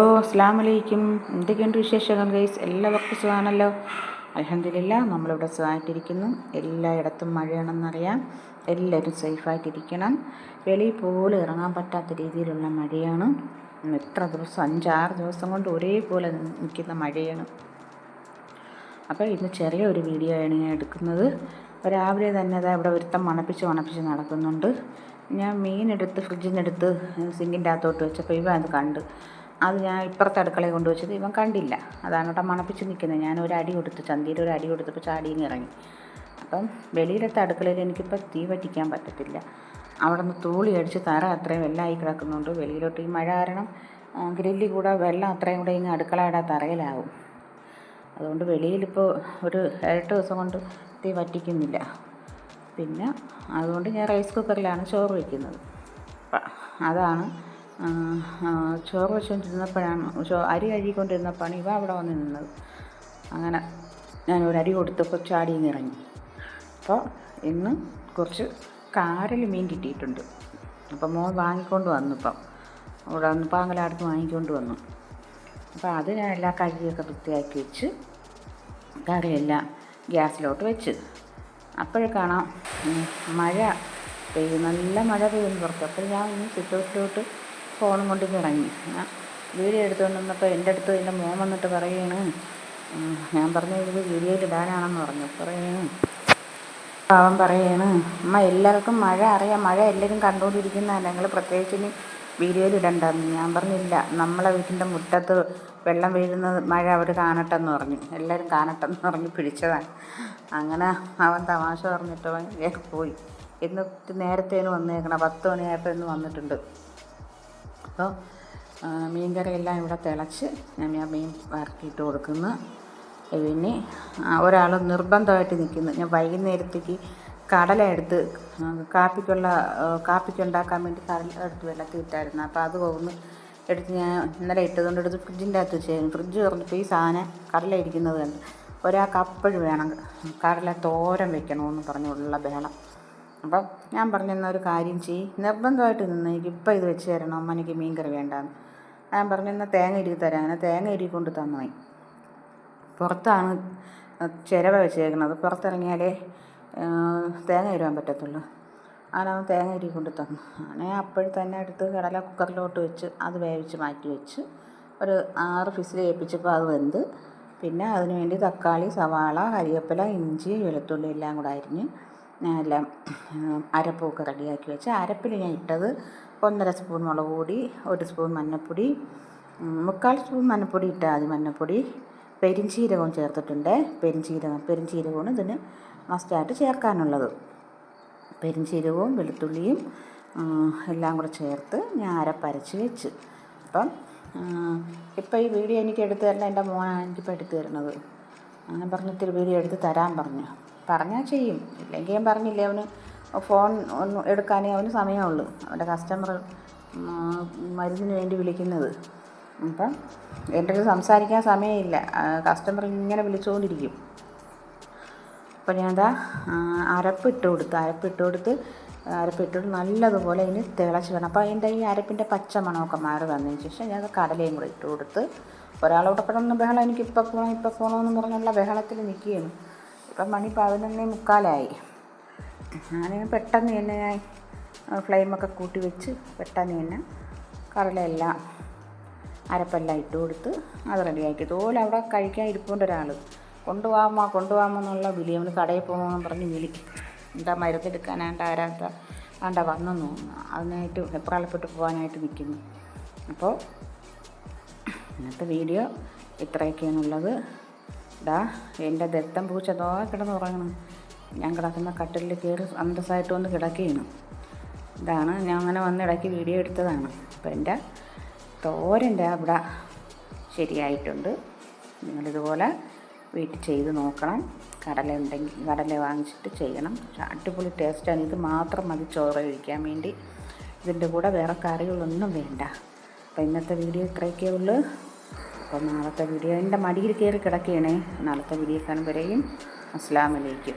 അസ്സലാമു അലൈക്കും. എന്തൊക്കെയുണ്ട് വിശേഷങ്ങൾ ഗൈസ്? എല്ലാവർക്കും സുഖമാണല്ലോ? അൽഹംദുലില്ലാ, നമ്മളിവിടെ സുഖമായിട്ടിരിക്കുന്നു. എല്ലായിടത്തും മഴയാണെന്നറിയാം. എല്ലാവരും സേഫായിട്ടിരിക്കണം. വെളിയിൽ പോലും ഇറങ്ങാൻ പറ്റാത്ത രീതിയിലുള്ള മഴയാണ്. എത്ര ദിവസം, 5-6 ദിവസം കൊണ്ട് ഒരേപോലെ നിൽക്കുന്ന മഴയാണ്. അപ്പോൾ ഇന്ന് ചെറിയൊരു വീഡിയോ ആണ് ഞാൻ എടുക്കുന്നത്. രാവിലെ തന്നെ ഇവിടെ ഒരുത്തം മണപ്പിച്ച് നടക്കുന്നുണ്ട്. ഞാൻ മീനെടുത്ത് ഫ്രിഡ്ജിൽ നിന്ന് എടുത്ത് സിങ്കിൻ്റെ അകത്തോട്ട് വെച്ചപ്പോൾ ഇവ അത് കണ്ട്. അത് ഞാൻ ഇപ്പുറത്തെ അടുക്കളയിൽ കൊണ്ടുവച്ചത് ഇവൻ കണ്ടില്ല. അതാണ് ഇവിടെ മണപ്പിച്ച് നിൽക്കുന്നത്. ഞാൻ ഒരു അടി കൊടുത്ത്, ചന്തിയിൽ ഒരു അടി കൊടുത്തപ്പോൾ ചാടിയും ഇറങ്ങി. അപ്പം വെളിയിലത്തെ അടുക്കളയിൽ എനിക്കിപ്പോൾ തീ പറ്റിക്കാൻ പറ്റത്തില്ല. അവിടെ നിന്ന് തൂളി അടിച്ച് തറ അത്രയും വെള്ളമായി കിടക്കുന്നുണ്ട്. വെളിയിലോട്ട് ഈ മഴ കാരണം ഗ്രില്ലിൽ കൂടെ വെള്ളം അത്രയും കൂടെ ഇങ്ങനെ അടുക്കളയുടെ തറയിലാവും. അതുകൊണ്ട് വെളിയിലിപ്പോൾ ഒരു 8 ദിവസം കൊണ്ട് തീ പറ്റിക്കുന്നില്ല. പിന്നെ അതുകൊണ്ട് ഞാൻ റൈസ് കുക്കറിലാണ് ചോറ് വയ്ക്കുന്നത്. അതാണ് ചോറ് വെച്ചുകൊണ്ടിരുന്നപ്പോഴാണ് അരി കഴുകിക്കൊണ്ടിരുന്നപ്പോഴാണ് ഇവ അവിടെ വന്ന് നിന്നത്. അങ്ങനെ ഞാനൊരു അടി കൊടുത്തപ്പോൾ ചാടിയും ഇറങ്ങി. അപ്പോൾ ഇന്ന് കുറച്ച് കാരൽ മീൻ കിട്ടിയിട്ടുണ്ട്. അപ്പോൾ മോൻ വാങ്ങിക്കൊണ്ട് വന്നു. ഇപ്പം ഇവിടെ വന്ന് പാങ്ങലാടുത്ത് വാങ്ങിക്കൊണ്ട് വന്നു. അപ്പോൾ അത് ഞാൻ എല്ലാം കഴുകിയൊക്കെ വൃത്തിയാക്കി വെച്ച് കറിയെല്ലാം ഗ്യാസിലോട്ട് വെച്ച് അപ്പോഴേ കാണാം മഴ പെയ്യും, നല്ല മഴ പെയ്യുന്നു പുറത്ത്. അപ്പോൾ ഞാൻ ഇനി സിറ്റൗട്ടിലോട്ട് ഫോണും കൊണ്ട് ഇറങ്ങി. ഞാൻ വീഡിയോ എടുത്തുകൊണ്ട് വന്നപ്പോൾ എൻ്റെ അടുത്ത് എൻ്റെ മോൻ വന്നിട്ട് പറയുകയാണ്, ഞാൻ പറഞ്ഞു ഇത് വീഡിയോയിൽ ഇടാനാണെന്ന് പറഞ്ഞു. അവൻ പറയുകയാണ്, അമ്മ എല്ലാവർക്കും മഴ അറിയാം, മഴ എല്ലാവരും കണ്ടുകൊണ്ടിരിക്കുന്നതല്ല, നിങ്ങൾ പ്രത്യേകിച്ച് ഇനി വീഡിയോയിൽ ഇടണ്ടെന്ന്. ഞാൻ പറഞ്ഞില്ല, നമ്മളെ വീട്ടിൻ്റെ മുറ്റത്ത് വെള്ളം വീഴുന്നത് മഴ അവർ കാണട്ടെന്ന് പറഞ്ഞു, എല്ലാവരും കാണട്ടെന്ന് പറഞ്ഞ് പിടിച്ചതാണ്. അങ്ങനെ അവൻ തമാശ പറഞ്ഞിട്ട് അവൻ പോയി. ഇന്ന് നേരത്തേന് വന്നേക്കണം, 10 മണിയായപ്പോൾ ഇന്ന് വന്നിട്ടുണ്ട്. അപ്പോൾ മീൻകറിയെല്ലാം ഇവിടെ തിളച്ച് ഞാൻ മീൻ വറക്കിയിട്ട് കൊടുക്കുന്നു. പിന്നെ ഒരാൾ നിർബന്ധമായിട്ട് നിൽക്കുന്നു. ഞാൻ വൈകുന്നേരത്തേക്ക് കടല എടുത്ത് കാപ്പിക്കുണ്ടാക്കാൻ വേണ്ടി കടല എടുത്ത് വെള്ളത്തിൽ ഇട്ടായിരുന്നു. അപ്പോൾ അത് ഒന്ന് എടുത്ത് ഞാൻ ഇന്നലെ ഇട്ടതുകൊണ്ട് എടുത്ത് ഫ്രിഡ്ജിൻ്റെ അകത്ത് വെച്ചായിരുന്നു. ഫ്രിഡ്ജ് തുറന്നപ്പോൾ ഈ സാധനം കടല ഇരിക്കുന്നത് കണ്ട്. ഒരാൾക്ക് അപ്പോഴും വേണം കടല തോരൻ വെക്കണമെന്ന് പറഞ്ഞുള്ള ബഹളം. അപ്പം ഞാൻ പറഞ്ഞെന്ന ഒരു കാര്യം നിർബന്ധമായിട്ട് നിന്ന് എനിക്ക് ഇപ്പം ഇത് വെച്ച് തരണം, അമ്മ എനിക്ക് മീൻ കറി വേണ്ടാന്ന്. ഞാൻ പറഞ്ഞെന്നാൽ തേങ്ങ ഇരി തരാം. അങ്ങനെ തേങ്ങ ഇരി കൊണ്ട് തന്നു. പുറത്താണ് ചിരവ വെച്ചേക്കുന്നത്, പുറത്തിറങ്ങിയാലേ തേങ്ങ ഇടാൻ പറ്റത്തുള്ളൂ. അങ്ങനെ തേങ്ങ ഇരി കൊണ്ട് തന്നു. അങ്ങനെ അപ്പോഴും തന്നെ എടുത്ത് കടല കുക്കറിലോട്ട് വെച്ച് അത് വേവിച്ച് മാറ്റി വെച്ച് ഒരു 6 വിസിൽ കേൾപ്പിച്ചപ്പോൾ അത് വെന്ത്. പിന്നെ അതിന് വേണ്ടി തക്കാളി, സവാള, കരിവേപ്പില, ഇഞ്ചി, വെളുത്തുള്ളി എല്ലാം കൂടെ അരിഞ്ഞ് ഞാൻ എല്ലാം അരപ്പൊക്കെ റെഡിയാക്കി വെച്ച്. അരപ്പിൽ ഞാൻ ഇട്ടത് 1.5 സ്പൂൺ മുളക് പൊടി, 1 സ്പൂൺ മഞ്ഞൾപ്പൊടി, 3/4 സ്പൂൺ മഞ്ഞൾപ്പൊടി ഇട്ടാൽ മതി. മഞ്ഞൾപ്പൊടി, പെരിഞ്ചീരകവും ചേർത്തിട്ടുണ്ട്. പെരിഞ്ചീരകമാണ് ഇതിന് മസ്റ്റായിട്ട് ചേർക്കാനുള്ളത്. പെരിഞ്ചീരകവും വെളുത്തുള്ളിയും എല്ലാം കൂടെ ചേർത്ത് ഞാൻ അരപ്പരച്ച് വെച്ച്. അപ്പം ഇപ്പം ഈ വീഡിയോ എനിക്ക് എടുത്തു തരണം എൻ്റെ മോനാണ് എനിക്കിപ്പോൾ എടുത്തു തരുന്നത്. അങ്ങനെ പറഞ്ഞിട്ടൊരു വീഡിയോ എടുത്ത് തരാൻ പറഞ്ഞാൽ ചെയ്യും. ഇല്ലെങ്കിൽ ഞാൻ പറഞ്ഞില്ലേ, അവന് ഫോൺ ഒന്ന് എടുക്കാനേ അവന് സമയമുള്ളൂ. അവൻ്റെ കസ്റ്റമർ മരുന്നിന് വേണ്ടി വിളിക്കുന്നത്. അപ്പം എൻ്റെ അടുത്ത് സംസാരിക്കാൻ സമയമില്ല, കസ്റ്റമർ ഇങ്ങനെ വിളിച്ചുകൊണ്ടിരിക്കും. അപ്പോൾ ഞാൻ അരപ്പിട്ട് കൊടുത്ത് നല്ലതുപോലെ ഇതിന് തിളച്ച് വേണം. അപ്പോൾ അതിൻ്റെ ഈ അരപ്പിൻ്റെ പച്ച മണമൊക്കെ മാറി വന്നതിന് ശേഷം ഞാൻ കടലയും കൂടെ ഇട്ട് കൊടുത്ത്. ഒരാളോടെ കിടന്ന ബഹളം, എനിക്ക് ഇപ്പോൾ പോകണമെന്ന് പറഞ്ഞുള്ള ബഹളത്തിൽ നിൽക്കുകയാണ്. ഇപ്പം മണി 11:45. ഞാൻ പെട്ടെന്ന് തന്നെ ഞാൻ ഫ്ലെയിമൊക്കെ കൂട്ടി വെച്ച് പെട്ടെന്ന് തന്നെ കടലയെല്ലാം അരപ്പെല്ലാം ഇട്ട് കൊടുത്ത് അത് റെഡിയാക്കി. ഇതുപോലെ അവിടെ കഴിക്കാൻ ഇരിപ്പുണ്ട് ഒരാൾ. കൊണ്ടുപോകാമോ എന്നുള്ള വിളി. അവന് കടയിൽ പോകണമെന്ന് പറഞ്ഞ് വിളി. എന്താ മരുന്നെടുക്കാനായിട്ട് ആണ്ട വന്നെന്ന് തോന്നുന്നു. അതിനായിട്ട് എപ്രാളപ്പെട്ട് പോകാനായിട്ട് നിൽക്കുന്നു. അപ്പോൾ ഇന്നത്തെ വീഡിയോ ഇത്രയൊക്കെയാണുള്ളത്. എൻ്റെ ദത്തം പൂച്ച കിടന്ന് ഉറങ്ങണം. ഞാൻ കിടക്കുന്ന കട്ടിലിൽ കയറി അന്തസ്സായിട്ട് വന്ന് കിടക്കുകയാണ്. ഇതാണ് ഞാൻ അങ്ങനെ വന്ന് ഇടയ്ക്ക് വീഡിയോ എടുത്തതാണ്. അപ്പോൾ എൻ്റെ തോരൻ്റെ അവിടെ ശരിയായിട്ടുണ്ട്. നിങ്ങളിതുപോലെ വീട്ടിൽ ചെയ്ത് നോക്കണം. കടല വാങ്ങിച്ചിട്ട് ചെയ്യണം. അടിപൊളി ടേസ്റ്റാണ്. ഇത് മാത്രം മതി ചോറ് കഴിക്കാൻ വേണ്ടി. ഇതിൻ്റെ കൂടെ വേറെ കറികളൊന്നും വേണ്ട. അപ്പോൾ ഇന്നത്തെ വീഡിയോ ഇത്രയൊക്കെ ഉള്ളൂ. അപ്പോൾ നാളത്തെ വീഡിയോ എൻ്റെ മടിയിൽ കയറി കിടക്കുകയാണേ. നാളത്തെ വീഡിയോ കാണുമ്പോഴേക്കും അസ്സലാമു അലൈക്കും.